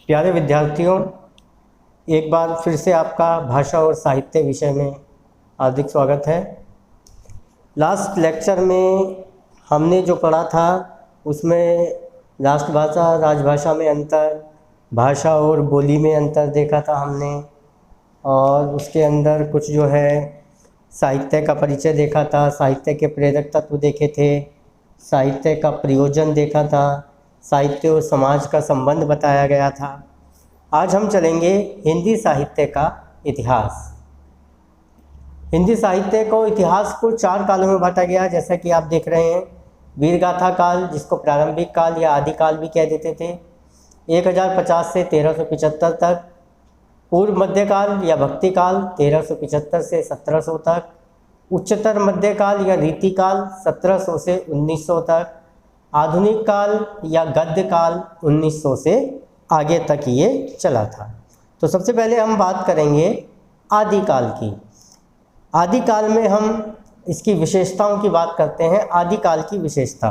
प्यारे विद्यार्थियों, एक बार फिर से आपका भाषा और साहित्य विषय में हार्दिक स्वागत है। लास्ट लेक्चर में हमने जो पढ़ा था उसमें राष्ट्रभाषा राजभाषा में अंतर, भाषा और बोली में अंतर देखा था हमने, और उसके अंदर कुछ जो है साहित्य का परिचय देखा था, साहित्य के प्रेरक तत्व देखे थे, साहित्य का प्रयोजन देखा था, साहित्य और समाज का संबंध बताया गया था। आज हम चलेंगे हिंदी साहित्य का इतिहास। हिंदी साहित्य को इतिहास को 4 कालों में बांटा गया, जैसा कि आप देख रहे हैं। वीरगाथा काल, जिसको प्रारंभिक काल या आदिकाल भी कह देते थे, 1050 से 1375 तक। पूर्व मध्यकाल या भक्तिकाल 1375 से 1700 तक। उच्चतर मध्यकाल या रीतिकाल 1700 से 1900 तक। आधुनिक काल या गद्य काल 1900 से आगे तक ये चला था। तो सबसे पहले हम बात करेंगे आदिकाल की। आदिकाल में हम इसकी विशेषताओं की बात करते हैं। आदिकाल की विशेषता,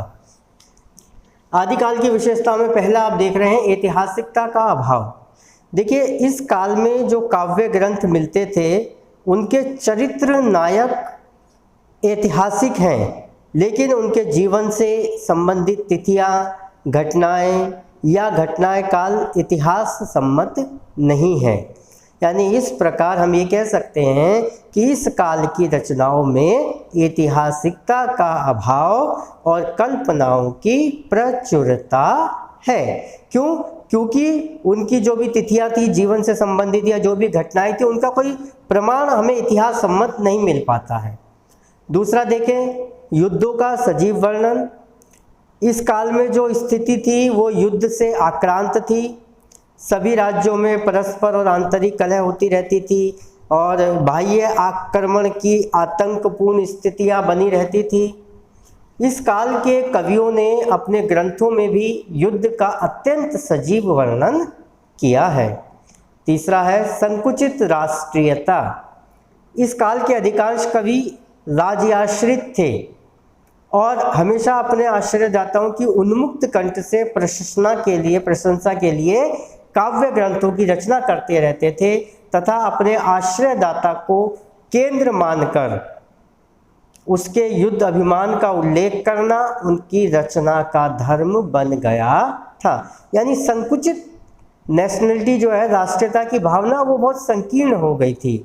आदिकाल की विशेषता में पहला आप देख रहे हैं ऐतिहासिकता का अभाव। देखिए, इस काल में जो काव्य ग्रंथ मिलते थे उनके चरित्र नायक ऐतिहासिक हैं, लेकिन उनके जीवन से संबंधित तिथियां, घटनाएं या घटनाएं काल इतिहास सम्मत नहीं है। यानी इस प्रकार हम ये कह सकते हैं कि इस काल की रचनाओं में ऐतिहासिकता का अभाव और कल्पनाओं की प्रचुरता है। क्यों? क्योंकि उनकी जो भी तिथियां थी जीवन से संबंधित या जो भी घटनाएं थी, उनका कोई प्रमाण हमें इतिहास सम्मत नहीं मिल पाता है। दूसरा देखें, युद्धों का सजीव वर्णन। इस काल में जो स्थिति थी वो युद्ध से आक्रांत थी। सभी राज्यों में परस्पर और आंतरिक कलह होती रहती थी और बाह्य आक्रमण की आतंकपूर्ण स्थितियां बनी रहती थी। इस काल के कवियों ने अपने ग्रंथों में भी युद्ध का अत्यंत सजीव वर्णन किया है। तीसरा है संकुचित राष्ट्रीयता। इस काल के अधिकांश कवि राज्याश्रित थे और हमेशा अपने आश्रयदाताओं की उन्मुक्त कंठ से प्रशंसा के लिए काव्य ग्रंथों की रचना करते रहते थे तथा अपने आश्रयदाता को केंद्र मानकर उसके युद्ध अभिमान का उल्लेख करना उनकी रचना का धर्म बन गया था। यानी संकुचित नेशनलिटी जो है, राष्ट्रीयता की भावना, वो बहुत संकीर्ण हो गई थी,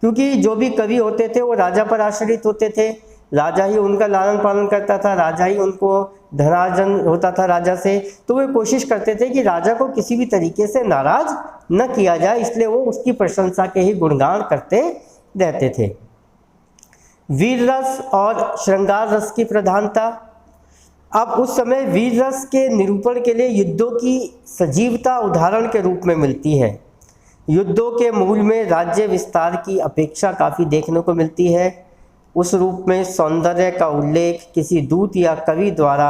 क्योंकि जो भी कवि होते थे वो राजा पर आश्रित होते थे। राजा ही उनका लालन पालन करता था, राजा ही उनको धनार्जन होता था राजा से। तो वे कोशिश करते थे कि राजा को किसी भी तरीके से नाराज न किया जाए, इसलिए वो उसकी प्रशंसा के ही गुणगान करते रहते थे। वीर रस और श्रृंगार रस की प्रधानता। अब उस समय वीर रस के निरूपण के लिए युद्धों की सजीवता उदाहरण के रूप में मिलती है। युद्धों के मूल में राज्य विस्तार की अपेक्षा काफ़ी देखने को मिलती है। उस रूप में सौंदर्य का उल्लेख किसी दूत या कवि द्वारा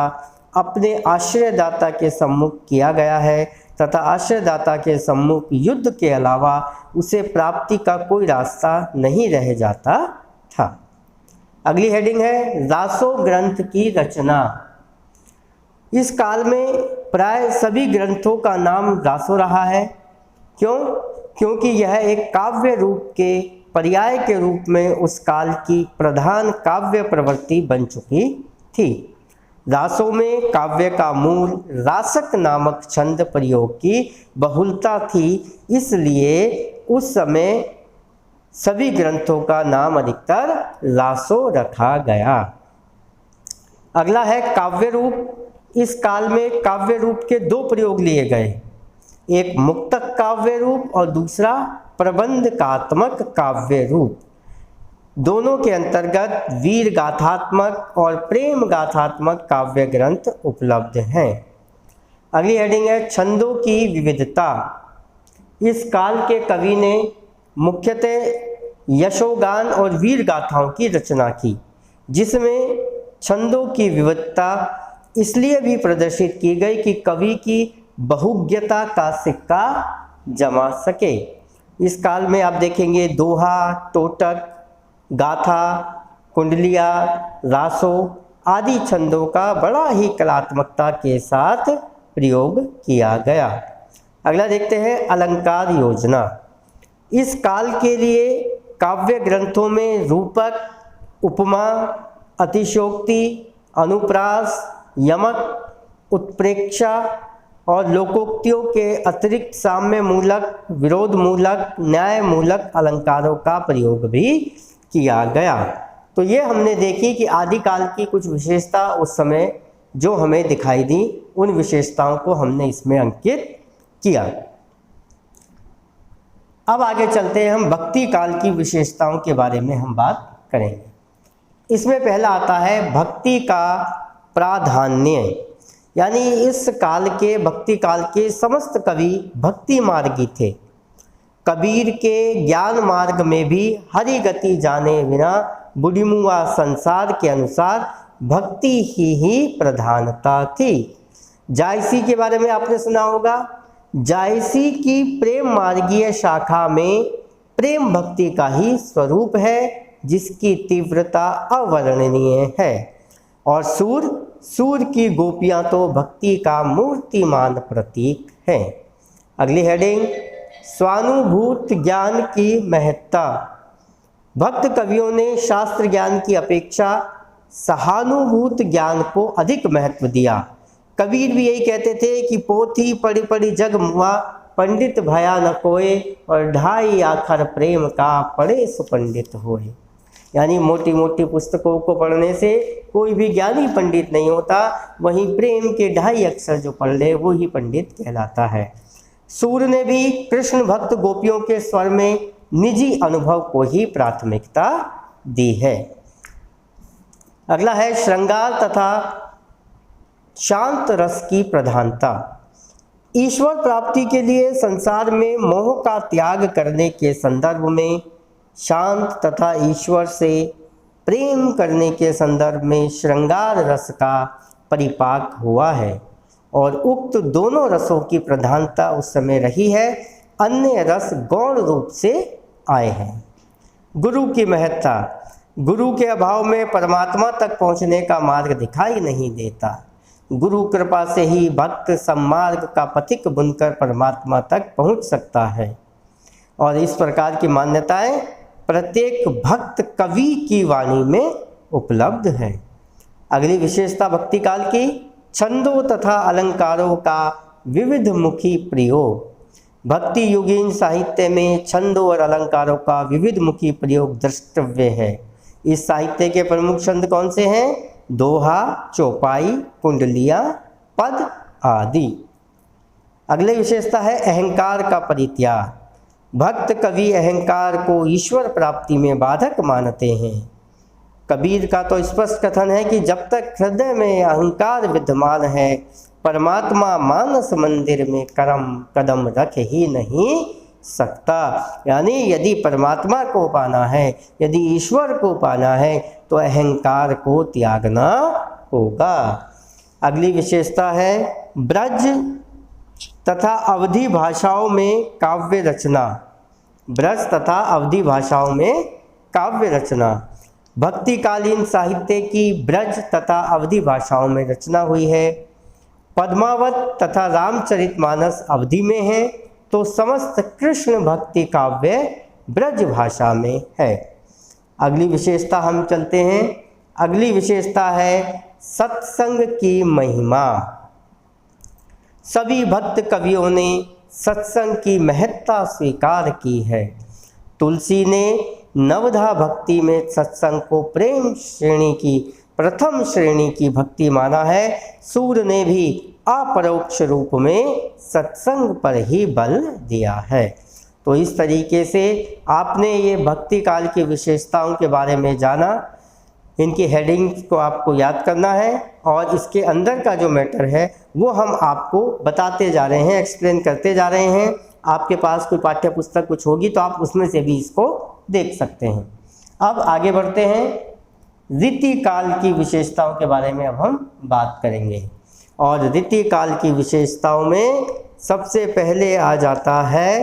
अपने आश्रयदाता के सम्मुख किया गया है तथा आश्रयदाता के सम्मुख युद्ध के अलावा उसे प्राप्ति का कोई रास्ता नहीं रह जाता था। अगली हेडिंग है रासो ग्रंथ की रचना। इस काल में प्राय सभी ग्रंथों का नाम रासो रहा है। क्यों? क्योंकि यह एक काव्य रूप के पर्याय के रूप में उस काल की प्रधान काव्य प्रवृत्ति बन चुकी थी। रासों में काव्य का मूल रासक नामक छंद प्रयोग की बहुलता थी, इसलिए उस समय सभी ग्रंथों का नाम अधिकतर रासो रखा गया। अगला है काव्य रूप। इस काल में काव्य रूप के 2 प्रयोग लिए गए, एक मुक्तक काव्य रूप और दूसरा प्रबंधकात्मक काव्य रूप। दोनों के अंतर्गत वीर गाथात्मक और प्रेम गाथात्मक काव्य ग्रंथ उपलब्ध हैं। अगली हेडिंग है छंदों की विविधता। इस काल के कवि ने मुख्यतः यशोगान और वीर गाथाओं की रचना की, जिसमें छंदों की विविधता इसलिए भी प्रदर्शित की गई कि कवि की बहुज्ञता का सिक्का जमा सके। इस काल में आप देखेंगे दोहा, टोटक, गाथा, कुंडलिया, रासो आदि छंदों का बड़ा ही कलात्मकता के साथ प्रयोग किया गया। अगला देखते हैं अलंकार योजना। इस काल के लिए काव्य ग्रंथों में रूपक, उपमा, अतिशयोक्ति, अनुप्रास, यमक, उत्प्रेक्षा और लोकोक्तियों के अतिरिक्त साम्य मूलक, विरोध मूलक, न्याय मूलक अलंकारों का प्रयोग भी किया गया। तो ये हमने देखी कि आदिकाल की कुछ विशेषता उस समय जो हमें दिखाई दी, उन विशेषताओं को हमने इसमें अंकित किया। अब आगे चलते हैं, हम भक्ति काल की विशेषताओं के बारे में हम बात करेंगे। इसमें पहला आता है भक्ति का प्राधान्य, यानी इस काल के, भक्ति काल के समस्त कवि भक्ति मार्गी थे। कबीर के ज्ञान मार्ग में भी हरि गति जाने बिना बुढ़िमुआ संसार के अनुसार भक्ति ही प्रधानता थी। जायसी के बारे में आपने सुना होगा। जायसी की प्रेम मार्गीय शाखा में प्रेम भक्ति का ही स्वरूप है, जिसकी तीव्रता अवर्णनीय है। और सूर की गोपियां तो भक्ति का मूर्तिमान प्रतीक है। अगली हेडिंग, स्वानुभूत ज्ञान की महत्ता। भक्त कवियों ने शास्त्र ज्ञान की अपेक्षा सहानुभूत ज्ञान को अधिक महत्व दिया। कबीर भी यही कहते थे कि पोथी पढ़ी पढ़ी जग मुआ, पंडित भया न कोय, और ढाई आखर प्रेम का पढ़े सुपंडित होए। यानी मोटी मोटी पुस्तकों को पढ़ने से कोई भी ज्ञानी पंडित नहीं होता, वहीं प्रेम के ढाई अक्षर जो पढ़ ले वो ही पंडित कहलाता है। सूर ने भी कृष्ण भक्त गोपियों के स्वर में निजी अनुभव को ही प्राथमिकता दी है। अगला है श्रृंगार तथा शांत रस की प्रधानता। ईश्वर प्राप्ति के लिए संसार में मोह का त्याग करने के संदर्भ में शांत तथा ईश्वर से प्रेम करने के संदर्भ में श्रृंगार रस का परिपाक हुआ है, और उक्त दोनों रसों की प्रधानता उस समय रही है। अन्य रस गौण रूप से आए हैं। गुरु की महत्ता। गुरु के अभाव में परमात्मा तक पहुंचने का मार्ग दिखाई नहीं देता। गुरु कृपा से ही भक्त सम्मार्ग का पथिक बुनकर परमात्मा तक पहुंच सकता है, और इस प्रकार की मान्यताएं प्रत्येक भक्त कवि की वाणी में उपलब्ध है। अगली विशेषता भक्ति काल की, छंदों तथा अलंकारों का विविध मुखी प्रयोग। भक्ति युगीन साहित्य में छंदों और अलंकारों का विविध मुखी प्रयोग द्रष्टव्य है। इस साहित्य के प्रमुख छंद कौन से हैं? दोहा, चौपाई, कुंडलियाँ, पद आदि। अगली विशेषता है अहंकार का परित्याग। भक्त कवि अहंकार को ईश्वर प्राप्ति में बाधक मानते हैं। कबीर का तो स्पष्ट कथन है कि जब तक हृदय में अहंकार विद्यमान है, परमात्मा मानस मंदिर में कदम रख ही नहीं सकता। यानी यदि परमात्मा को पाना है, यदि ईश्वर को पाना है, तो अहंकार को त्यागना होगा। अगली विशेषता है ब्रज तथा अवधी भाषाओं में काव्य रचना। ब्रज तथा अवधी भाषाओं में काव्य रचना। भक्तिकालीन साहित्य की ब्रज तथा अवधी भाषाओं में रचना हुई है। पद्मावत तथा रामचरितमानस अवधी में है, तो समस्त कृष्ण भक्ति काव्य ब्रज भाषा में है। अगली विशेषता हम चलते हैं। अगली विशेषता है सत्संग की महिमा। सभी भक्त कवियों ने सत्संग की महत्ता स्वीकार की है। तुलसी ने नवधा भक्ति में सत्संग को प्रेम श्रेणी की प्रथम श्रेणी की भक्ति माना है। सूर ने भी अपरोक्ष रूप में सत्संग पर ही बल दिया है। तो इस तरीके से आपने ये भक्ति काल की विशेषताओं के बारे में जाना। इनकी हेडिंग्स को आपको याद करना है, और इसके अंदर का जो मैटर है वो हम आपको बताते जा रहे हैं, एक्सप्लेन करते जा रहे हैं। आपके पास कोई पाठ्य पुस्तक कुछ होगी तो आप उसमें से भी इसको देख सकते हैं। अब आगे बढ़ते हैं। रीति काल की विशेषताओं के बारे में अब हम बात करेंगे, और रीति काल की विशेषताओं में सबसे पहले आ जाता है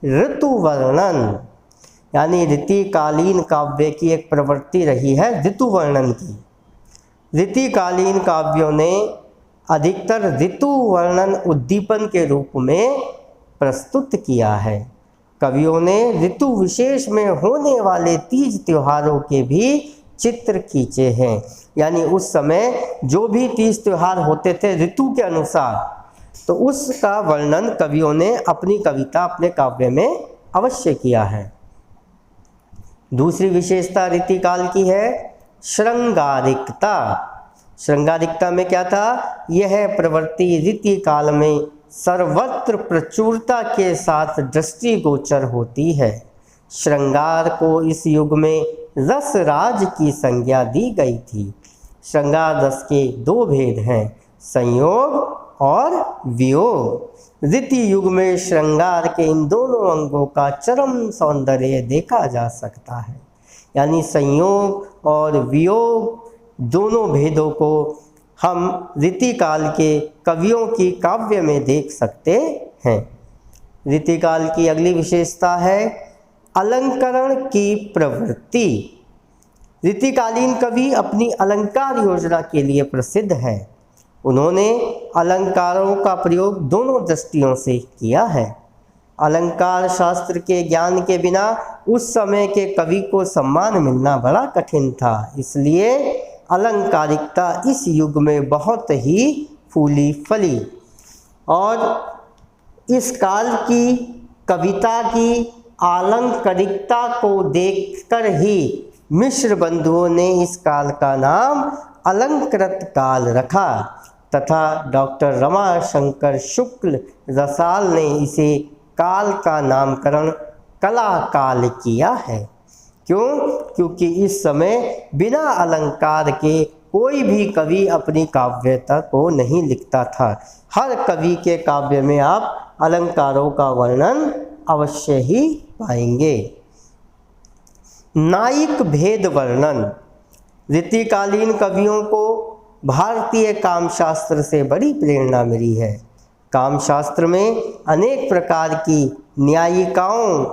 ऋतु वर्णन। यानी रीतिकालीन काव्य की एक प्रवृत्ति रही है ऋतु वर्णन की। रीतिकालीन काव्यों ने अधिकतर ऋतु वर्णन उद्दीपन के रूप में प्रस्तुत किया है। कवियों ने ऋतु विशेष में होने वाले तीज त्योहारों के भी चित्र खींचे हैं। यानी उस समय जो भी तीज त्योहार होते थे ऋतु के अनुसार, तो उसका वर्णन कवियों ने अपनी कविता, अपने काव्य में अवश्य किया है। दूसरी विशेषता रीतिकाल की है श्रृंगारिकता। श्रृंगारिकता में क्या था? यह प्रवृत्ति रीतिकाल में सर्वत्र प्रचुरता के साथ दृष्टिगोचर होती है। श्रृंगार को इस युग में रस राज की संज्ञा दी गई थी। श्रृंगार रस के दो भेद हैं, संयोग और वियोग। रीति युग में श्रृंगार के इन दोनों अंगों का चरम सौंदर्य देखा जा सकता है। यानी संयोग और वियोग दोनों भेदों को हम रीतिकाल के कवियों की काव्य में देख सकते हैं। रीतिकाल की अगली विशेषता है अलंकरण की प्रवृत्ति। रीतिकालीन कवि अपनी अलंकार योजना के लिए प्रसिद्ध है। उन्होंने अलंकारों का प्रयोग दोनों दृष्टियों से किया है। अलंकार शास्त्र के ज्ञान के बिना उस समय के कवि को सम्मान मिलना बड़ा कठिन था, इसलिए अलंकारिकता इस युग में बहुत ही फूली फली। और इस काल की कविता की अलंकारिकता को देखकर ही मिश्र बंधुओं ने इस काल का नाम अलंकृत काल रखा तथा डॉक्टर रमाशंकर शुक्ल रसाल ने इसे काल का नामकरण कला काल किया है। क्यों? क्योंकि इस समय बिना अलंकार के कोई भी कवि अपनी काव्यता को नहीं लिखता था। हर कवि के काव्य में आप अलंकारों का वर्णन अवश्य ही पाएंगे। नायिक भेद वर्णन। रीतिकालीन कवियों को भारतीय कामशास्त्र से बड़ी प्रेरणा मिली है। कामशास्त्र में अनेक प्रकार की न्यायिकाओं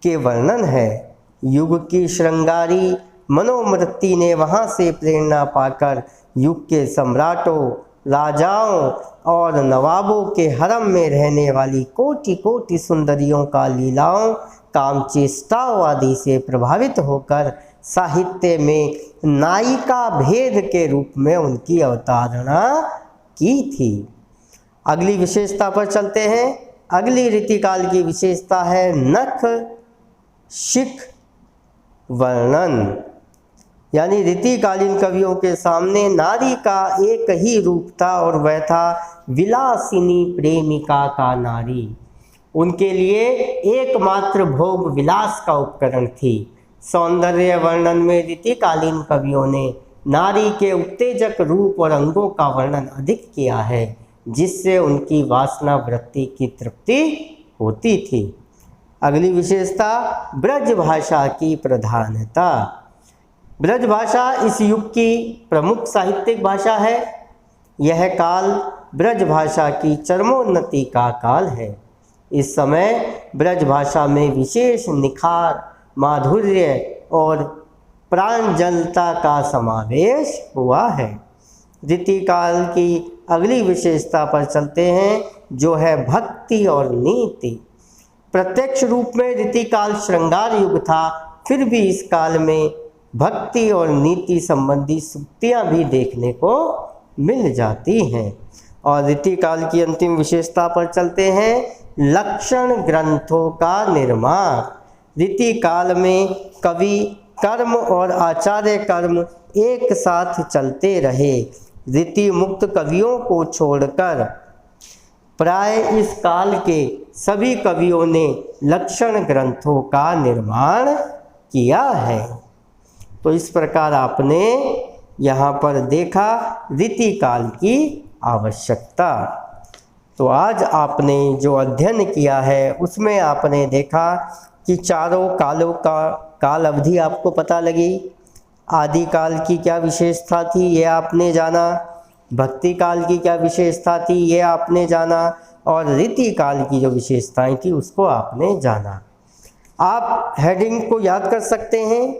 के वर्णन है। युग की श्रृंगारी मनोवृत्ति ने वहाँ से प्रेरणा पाकर युग के सम्राटों, राजाओं और नवाबों के हरम में रहने वाली कोटि कोटि सुंदरियों का लीलाओं, कामचेष्टाओं आदि से प्रभावित होकर साहित्य में नायिका भेद के रूप में उनकी अवतारणा की थी। अगली विशेषता पर चलते हैं। अगली रीतिकाल की विशेषता है नख शिख वर्णन। यानी रीतिकालीन कवियों के सामने नारी का एक ही रूप था और वह था विलासिनी प्रेमिका का नारी। उनके लिए एकमात्र भोग विलास का उपकरण थी। सौंदर्य वर्णन में रीतिकालीन कवियों ने नारी के उत्तेजक रूप और अंगों का वर्णन अधिक किया है, जिससे उनकी वासना वृत्ति की तृप्ति होती थी। अगली विशेषता ब्रज भाषा की प्रधानता। ब्रज भाषा इस युग की प्रमुख साहित्यिक भाषा है। यह काल ब्रज भाषा की चरमोन्नति का काल है। इस समय ब्रज भाषा में विशेष निखार, माधुर्य और प्रांजलता का समावेश हुआ है। रीतिकाल की अगली विशेषता पर चलते हैं, जो है भक्ति और नीति। प्रत्यक्ष रूप में रीतिकाल श्रृंगार युग था, फिर भी इस काल में भक्ति और नीति संबंधी सूक्तियाँ भी देखने को मिल जाती हैं। और रीतिकाल की अंतिम विशेषता पर चलते हैं, लक्षण ग्रंथों का निर्माण। रीतिकाल में कवि कर्म और आचार्य कर्म एक साथ चलते रहे। रीति मुक्त कवियों को छोड़कर प्राय इस काल के सभी कवियों ने लक्षण ग्रंथों का निर्माण किया है। तो इस प्रकार आपने यहाँ पर देखा रीतिकाल की आवश्यकता। तो आज आपने जो अध्ययन किया है उसमें आपने देखा कि चारों कालों का काल अवधि आपको पता लगी। आदिकाल की क्या विशेषता थी ये आपने जाना, भक्ति काल की क्या विशेषता थी ये आपने जाना, और रीतिकाल की जो विशेषताएं थी उसको आपने जाना। आप हेडिंग को याद कर सकते हैं।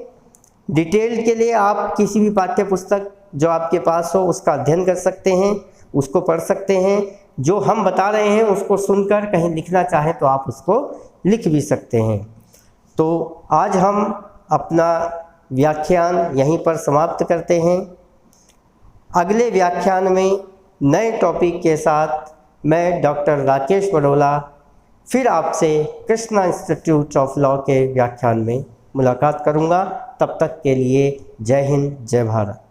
डिटेल के लिए आप किसी भी पाठ्य पुस्तक जो आपके पास हो उसका अध्ययन कर सकते हैं, उसको पढ़ सकते हैं। जो हम बता रहे हैं उसको सुनकर कहीं लिखना चाहें तो आप उसको लिख भी सकते हैं। तो आज हम अपना व्याख्यान यहीं पर समाप्त करते हैं। अगले व्याख्यान में नए टॉपिक के साथ मैं डॉक्टर राकेश बड़ोला फिर आपसे कृष्णा इंस्टीट्यूट ऑफ लॉ के व्याख्यान में मुलाकात करूंगा। तब तक के लिए जय हिंद, जय भारत।